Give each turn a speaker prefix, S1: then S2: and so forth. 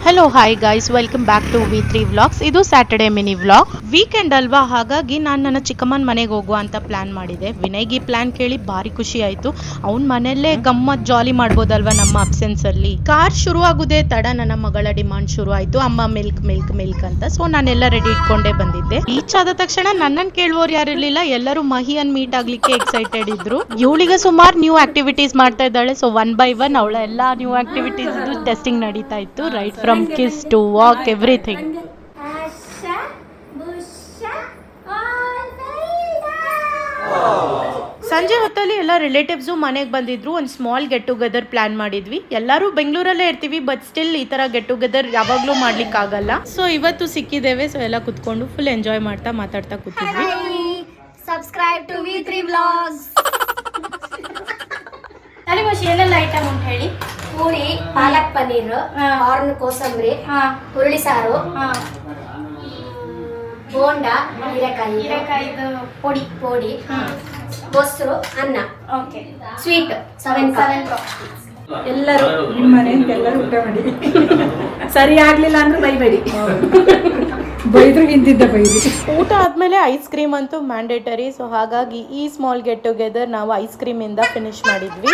S1: Hello hi guys, welcome back to V3 vlogs. ಇದು Saturday mini vlog. Weekend ಅಲ್ವಾ, ಹಾಗಾಗಿ ನಾನು ನನ್ನ ಚಿಕ್ಕಮ್ಮನ ಮನೆಗೆ ಹೋಗುವ ಅಂತ ಪ್ಲಾನ್ ಮಾಡಿದೆ. ವಿನಯ್ಗೆ ಈ ಪ್ಲಾನ್ ಕೇಳಿ ಭಾರಿ ಖುಷಿ ಆಯ್ತು. ಅವ್ನ ಮನೆಯಲ್ಲೇ ಗಮ್ಮತ್ ಜಾಲಿ ಮಾಡ್ಬೋದಲ್ವಾ ನಮ್ಮ ಅಬ್ಸೆನ್ಸ್ ಅಲ್ಲಿ. ಕಾರ್ ಶುರು ಆಗುದೇ ತಡ ನನ್ನ ಮಗಳ ಡಿಮಾಂಡ್ ಶುರು ಆಯ್ತು, ಅಮ್ಮ ಮಿಲ್ಕ್ ಮಿಲ್ಕ್ ಮಿಲ್ಕ್ ಅಂತ. ಸೊ ನಾನೆಲ್ಲ ರೆಡಿ ಇಟ್ಕೊಂಡೇ ಬಂದಿದ್ದೆ. ರೀಚ್ ಆದ ತಕ್ಷಣ ನನ್ನನ್ನು ಕೇಳುವವರು ಯಾರಿರ್ಲಿಲ್ಲ. ಎಲ್ಲರೂ ಮಹಿಯನ್ ಮೀಟ್ ಆಗ್ಲಿಕ್ಕೆ ಎಕ್ಸೈಟೆಡ್ ಇದ್ರು. ಇವಳಿಗೆ ಸುಮಾರು ನ್ಯೂ ಆಕ್ಟಿವಿಟೀಸ್ ಮಾಡ್ತಾ ಇದ್ದಾಳೆ. ಸೊ ಒನ್ ಬೈ ಒನ್ ಅವಳ ಎಲ್ಲಾ ನ್ಯೂ ಆಕ್ಟಿವಿಟೀಸ್ ಟೆಸ್ಟಿಂಗ್ ನಡೀತಾ ಇತ್ತು. Right from kiss to walk, everything. ಸಂಜೆ ಹೊತ್ತಲ್ಲಿ ಎಲ್ಲ ರಿಲೇಟಿವ್ಸು ಮನೆಗೆ ಬಂದಿದ್ರು. ಒಂದು ಸ್ಮಾಲ್ ಗೆಟ್ ಟುಗೆದರ್ ಪ್ಲಾನ್ ಮಾಡಿದ್ವಿ. ಎಲ್ಲರೂ ಬೆಂಗಳೂರಲ್ಲೇ ಇರ್ತೀವಿ, ಬಟ್ ಸ್ಟಿಲ್ ಈ ತರ ಗೆಟ್ ಟುಗೆದರ್ ಯಾವಾಗ್ಲೂ ಮಾಡ್ಲಿಕ್ಕೆ ಆಗಲ್ಲ. ಸೊ ಇವತ್ತು ಸಿಕ್ಕಿದ್ದೇವೆ. ಸೊ ಎಲ್ಲ ಕುತ್ಕೊಂಡು ಫುಲ್ ಎಂಜಾಯ್ ಮಾಡ್ತಾ ಮಾತಾಡ್ತಾ ಕೂತಿದ್ವಿ.
S2: Subscribe to V3 vlogs.
S1: ಏನೆಲ್ಲ ಐಟಮ್ ಅಂತ ಹೇಳಿ.
S2: ಪೂರಿ, ಪಾಲಕ್ ಪನ್ನೀರ್, ಕಾರ್ನ್ ಕೋಸಂಬರಿ, ಹುರುಳಿ ಸಾರು, ಬೋಂಡ, ಹೀರೆಕಾಯಿದು ಪೊಡಿ, ಮೊಸರು, ಅನ್ನ, ಸ್ವೀಟ್ 7
S3: ಎಲ್ಲರೂ ನಿಮ್ಮ ಮನೆ ಅಂತ ಎಲ್ಲರೂ ಊಟ ಮಾಡಿ. ಸರಿ ಆಗ್ಲಿಲ್ಲ ಅಂದ್ರೆ ಬೈಬೇಡಿ, ಬೈದ್ರು ಹಿಂದಿದ್ದ ಬೈದಿ.
S1: ಊಟ ಆದ್ಮೇಲೆ ಐಸ್ ಕ್ರೀಮ್ ಅಂತೂ ಮ್ಯಾಂಡೇಟರಿ. ಸೊ ಹಾಗಾಗಿ ಈ ಸ್ಮಾಲ್ ಗೆಟ್ ಟುಗೆದರ್ ನಾವು ಐಸ್ ಕ್ರೀಮ್ ಇಂದ ಫಿನಿಶ್ ಮಾಡಿದ್ವಿ.